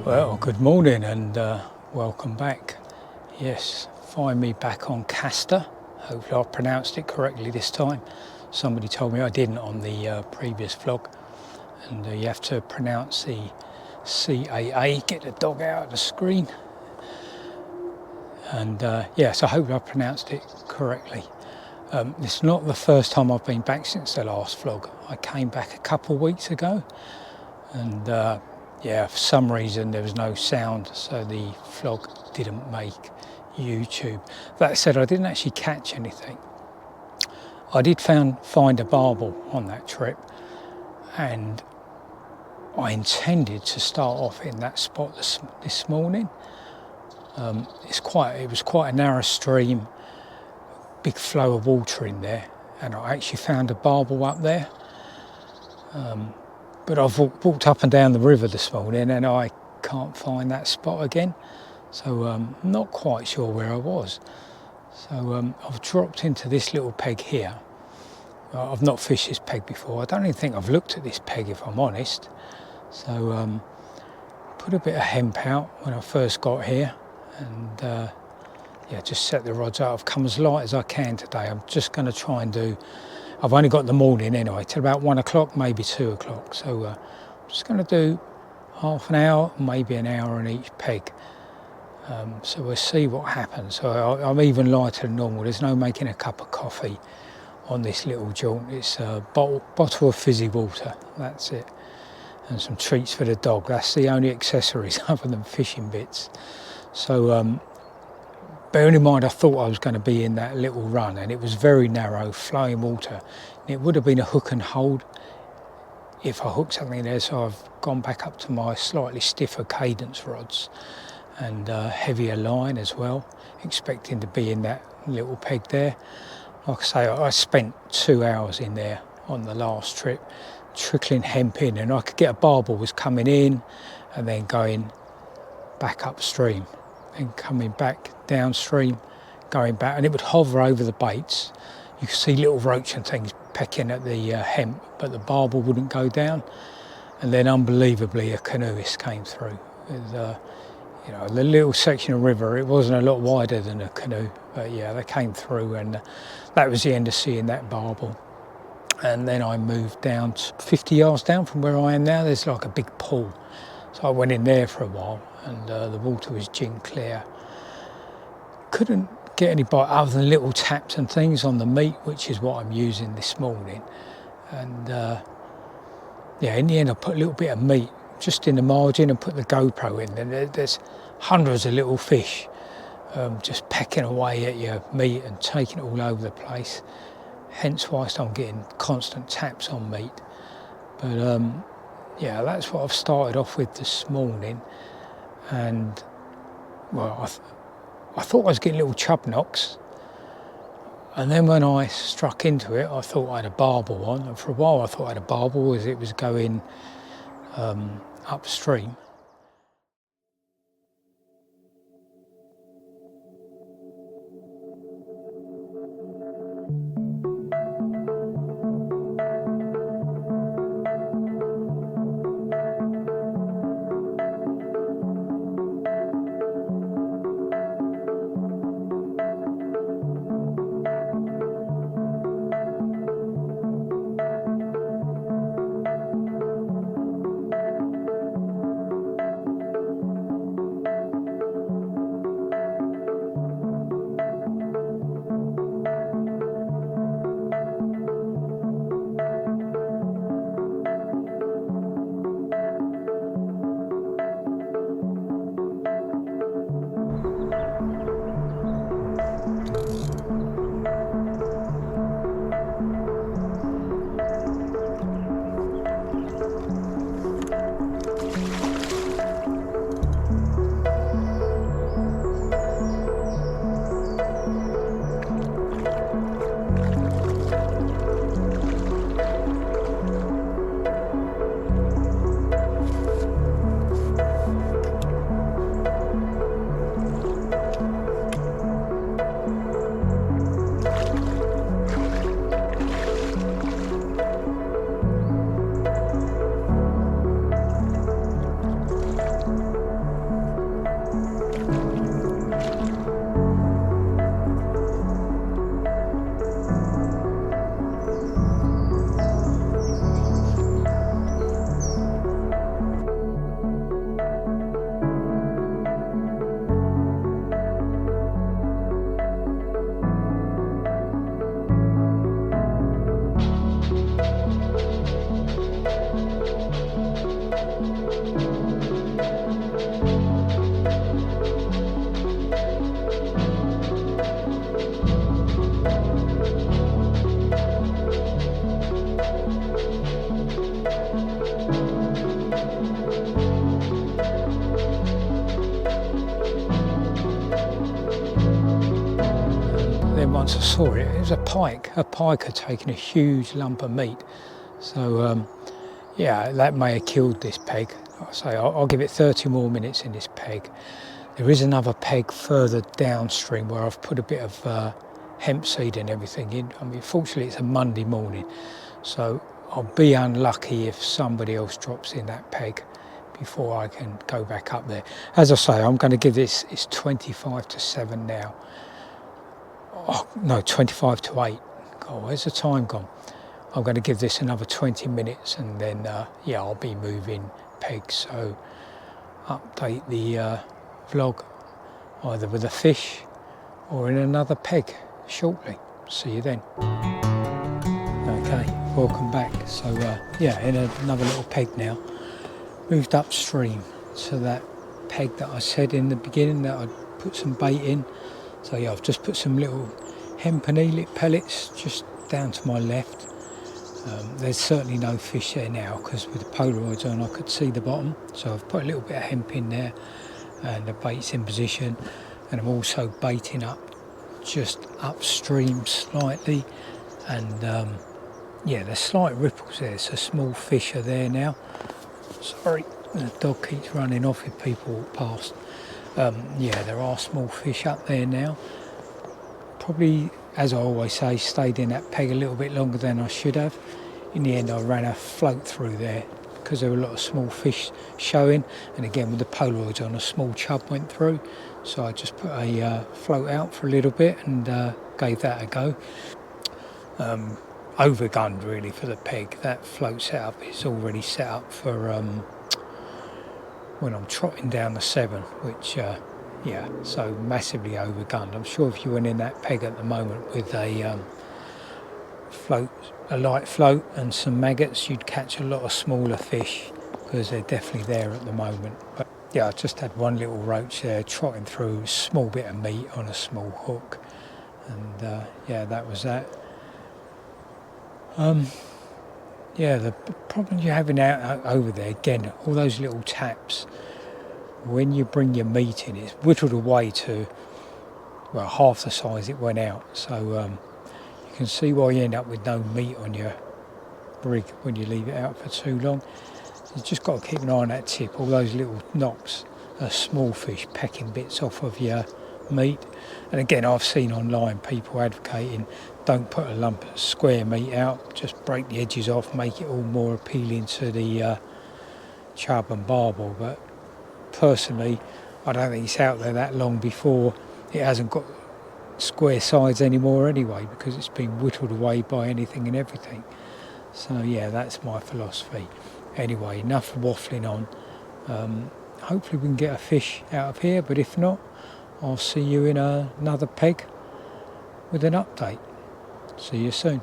Well, good morning and welcome back. Yes, find me back on Castor. Hopefully I pronounced it correctly this time. Somebody told me I didn't on the previous vlog. And you have to pronounce the CAA, get the dog out of the screen. And yes, I hope I pronounced it correctly. It's not the first time I've been back since the last vlog. I came back a couple of weeks ago and yeah, for some reason there was no sound, so the vlog didn't make YouTube. That said, I didn't actually catch anything. I did find a barbel on that trip, and I intended to start off in that spot this morning. It was quite a narrow stream, big flow of water in there, and I actually found a barbel up there. But I've walked up and down the river this morning and I can't find that spot again. So I'm not quite sure where I was. So I've dropped into this little peg here. I've not fished this peg before. I don't even think I've looked at this peg if I'm honest. So put a bit of hemp out when I first got here and yeah, just set the rods out. I've come as light as I can today. I'm just going to try and do, I've only got the morning anyway, till about 1 o'clock, maybe 2 o'clock. So I'm just going to do half an hour, maybe an hour on each peg. So we'll see what happens. So I'm even lighter than normal. There's no making a cup of coffee on this little jaunt. It's a bottle of fizzy water, that's it. And some treats for the dog. That's the only accessories other than fishing bits. So bearing in mind I thought I was going to be in that little run, and it was very narrow, flowing water. It would have been a hook and hold if I hooked something there, so I've gone back up to my slightly stiffer cadence rods and heavier line as well, expecting to be in that little peg there. Like I say, I spent 2 hours in there on the last trip, trickling hemp in, and I could get a barbel was coming in and then going back upstream and coming back downstream, going back, and it would hover over the baits. You could see little roach and things pecking at the hemp, but the barbel wouldn't go down. And then unbelievably a canoeist came through with you know, the little section of river. It wasn't a lot wider than a canoe, but yeah, they came through, and that was the end of seeing that barbel. And then I moved down 50 yards down from where I am now. There's like a big pool, so I went in there for a while, and the water was gin clear. Couldn't get any bite other than little taps and things on the meat, which is what I'm using this morning. And yeah, in the end I put a little bit of meat just in the margin and put the GoPro in, and there's hundreds of little fish just pecking away at your meat and taking it all over the place. Hence why I'm getting constant taps on meat. But yeah, that's what I've started off with this morning. And well, I thought I was getting little chub knocks, and then when I struck into it I thought I had a barbel on, and for a while I thought I had a barbel as it was going upstream. saw it, it was a pike. A pike had taken a huge lump of meat. So yeah, that may have killed this peg. Like I say, I'll give it 30 more minutes in this peg. There is another peg further downstream where I've put a bit of hemp seed and everything in. I mean, fortunately it's a Monday morning, so I'll be unlucky if somebody else drops in that peg before I can go back up there. As I say, I'm going to give this, it's 25 to 7 now. Oh, no, 25 to 8. God, where's the time gone? I'm going to give this another 20 minutes and then, yeah, I'll be moving pegs. So update the vlog either with a fish or in another peg shortly. See you then. Okay, welcome back. So yeah, in another little peg now. Moved upstream to that peg that I said in the beginning that I'd put some bait in. So yeah, I've just put some little hemp and elet pellets just down to my left. There's certainly no fish there now because with the Polaroids on I could see the bottom. So I've put a little bit of hemp in there and the bait's in position. And I'm also baiting up just upstream slightly. And yeah, there's slight ripples there, so small fish are there now. Sorry, the dog keeps running off if people walk past. Yeah, there are small fish up there now. Probably, as I always say, stayed in that peg a little bit longer than I should have. In the end, I ran a float through there because there were a lot of small fish showing. And again, with the Polaroids on, a small chub went through. So I just put a float out for a little bit and gave that a go. Overgunned really for the peg. That float setup is already set up for when I'm trotting down the 7, which yeah, so massively overgunned. I'm sure if you went in that peg at the moment with a float, a light float and some maggots, you'd catch a lot of smaller fish because they're definitely there at the moment. But yeah, I just had one little roach there trotting through, a small bit of meat on a small hook, and yeah, that was that. Yeah, the problem you're having out over there, again, all those little taps, when you bring your meat in, it's whittled away to, well, half the size it went out. So you can see why you end up with no meat on your rig when you leave it out for too long. You've just got to keep an eye on that tip. All those little knocks are small fish pecking bits off of your meat. And again, I've seen online people advocating don't put a lump of square meat out, just break the edges off, make it all more appealing to the chub and barbel. But personally, I don't think it's out there that long before it hasn't got square sides anymore anyway, because it's been whittled away by anything and everything. So yeah, that's my philosophy. Anyway, enough waffling on. Hopefully we can get a fish out of here, but if not, I'll see you in another peg with an update. See you soon.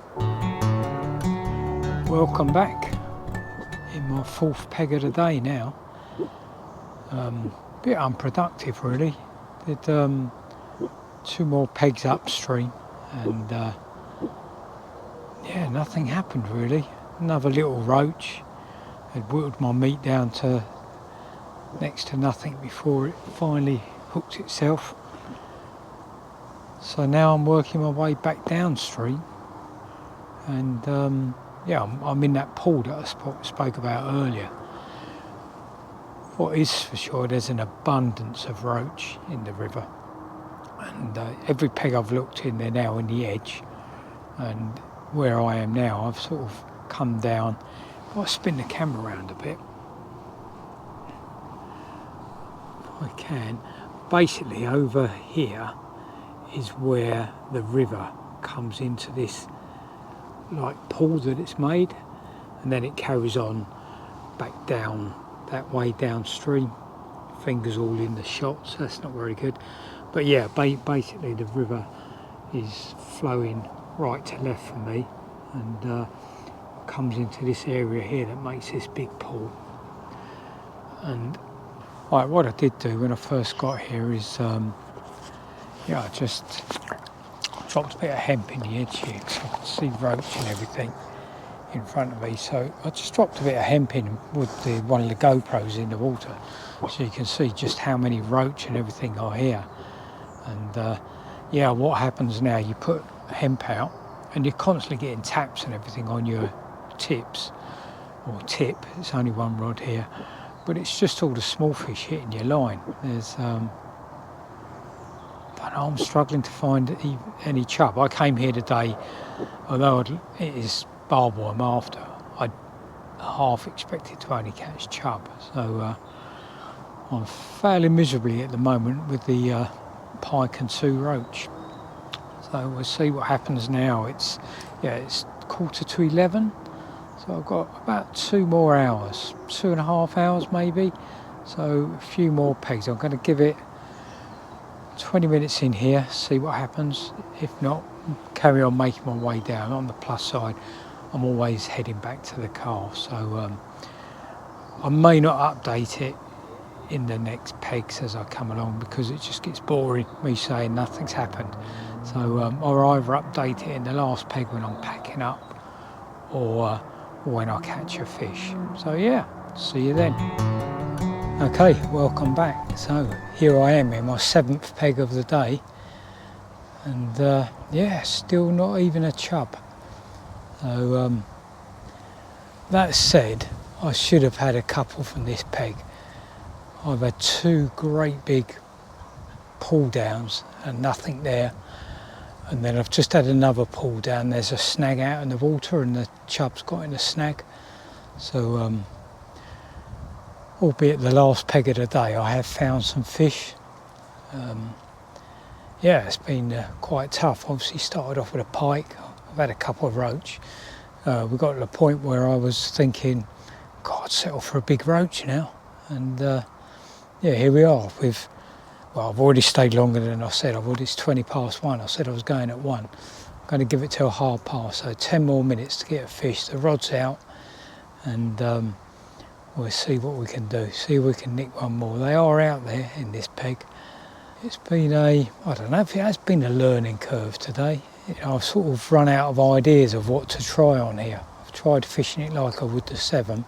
Welcome back. In my 4th peg of the day now. Bit unproductive really. Did 2 more pegs upstream and yeah, nothing happened really. Another little roach had whittled my meat down to next to nothing before it finally hooked itself. So now I'm working my way back downstream and yeah, I'm in that pool that I spoke about earlier. What is for sure, there's an abundance of roach in the river, and every peg I've looked in, they're now in the edge, and where I am now, I've sort of come down. I'll spin the camera around a bit if I can. Basically over here is where the river comes into this like pool that it's made, and then it carries on back down that way downstream. Fingers all in the shot, so that's not very good. But yeah, basically the river is flowing right to left from me and comes into this area here that makes this big pool. And right, what I did do when I first got here is yeah, I just dropped a bit of hemp in the edge here because I could see roach and everything in front of me. So I just dropped a bit of hemp in with one of the GoPros in the water, so you can see just how many roach and everything are here. And yeah, what happens now, you put hemp out, and you're constantly getting taps and everything on your tips, or tip. It's only one rod here, but it's just all the small fish hitting your line. There's but I'm struggling to find any chub. I came here today, although it is barbel I'm after, I half expected to only catch chub. So I'm failing miserably at the moment with the pike and 2 roach. So we'll see what happens now. It's 11:15, so I've got about 2 more hours, 2.5 hours maybe. So a few more pegs. I'm going to give it 20 minutes in here, see what happens. If not, carry on making my way down. On the plus side, I'm always heading back to the car, so I may not update it in the next pegs as I come along, because it just gets boring me saying nothing's happened. So I'll either update it in the last peg when I'm packing up, or when I catch a fish. So yeah, see you then. Okay, welcome back. So here I am in my 7th peg of the day, and still not even a chub. So that said, I should have had a couple from this peg. I've had 2 great big pull downs and nothing there, and then I've just had another pull down. There's a snag out in the water and the chub's got in the snag. So albeit the last peg of the day, I have found some fish. It's been quite tough. Obviously started off with a pike. I've had a couple of roach. We got to the point where I was thinking, God, I'd settle for a big roach now. And here we are. I've already stayed longer than I said. It's 1:20. I said I was going at 1. I'm going to give it till 1:30, so 10 more minutes to get a fish. The rod's out, and we'll see what we can do. See if we can nick one more. They are out there in this peg. It's been I don't know if it has been a learning curve today. I've sort of run out of ideas of what to try on here. I've tried fishing it like I would the 7,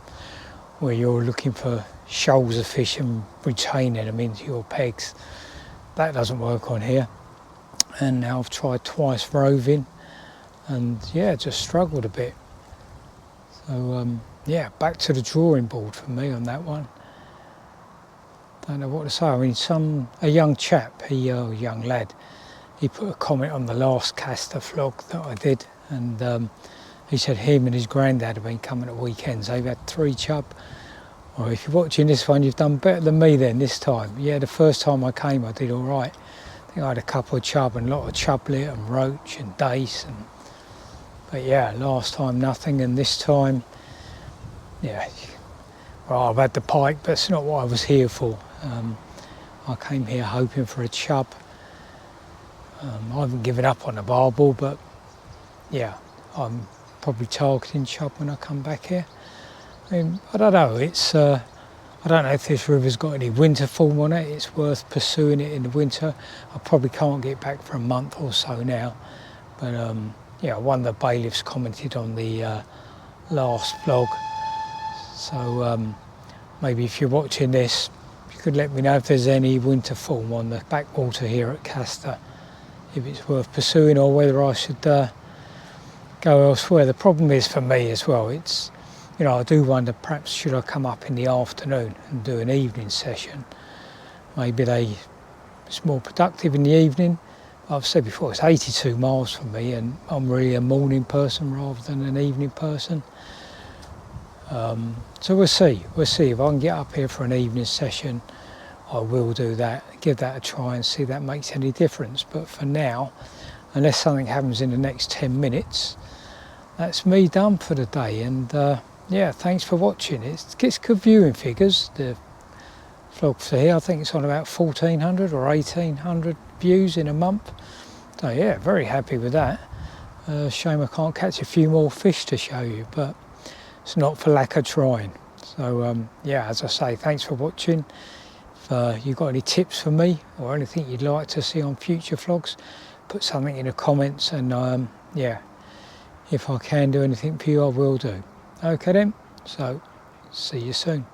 where you're looking for shoals of fish and retaining them into your pegs. That doesn't work on here. And now I've tried twice roving, and just struggled a bit. So back to the drawing board for me on that one. Don't know what to say. I mean, a young chap, a young lad, he put a comment on the last Castor vlog that I did, and he said him and his granddad have been coming at weekends. They've had 3 chub. Well, if you're watching this one, you've done better than me then this time. Yeah, the first time I came, I did all right. I think I had a couple of chub and a lot of chublet and roach and dace. But last time nothing, and this time, I've had the pike, but it's not what I was here for. I came here hoping for a chub. I haven't given up on the barbel, but I'm probably targeting chub when I come back here. I mean, I don't know. I don't know if this river's got any winter form on it. It's worth pursuing it in the winter. I probably can't get back for a month or so now. But one of the bailiffs commented on the last vlog. So maybe if you're watching this, you could let me know if there's any winter form on the backwater here at Castor, if it's worth pursuing, or whether I should go elsewhere. The problem is for me as well, it's, I do wonder, perhaps should I come up in the afternoon and do an evening session? Maybe it's more productive in the evening. I've said before, it's 82 miles from me, and I'm really a morning person rather than an evening person. So we'll see. If I can get up here for an evening session, I will do that, give that a try and see if that makes any difference. But for now, unless something happens in the next 10 minutes, that's me done for the day. And thanks for watching. It gets good viewing figures, the vlog for here. I think it's on about 1,400 or 1,800 views in a month. So very happy with that. Shame I can't catch a few more fish to show you, but it's not for lack of trying. So as I say, thanks for watching. If you've got any tips for me or anything you'd like to see on future vlogs, put something in the comments, and if I can do anything for you, I will do. Okay then, so see you soon.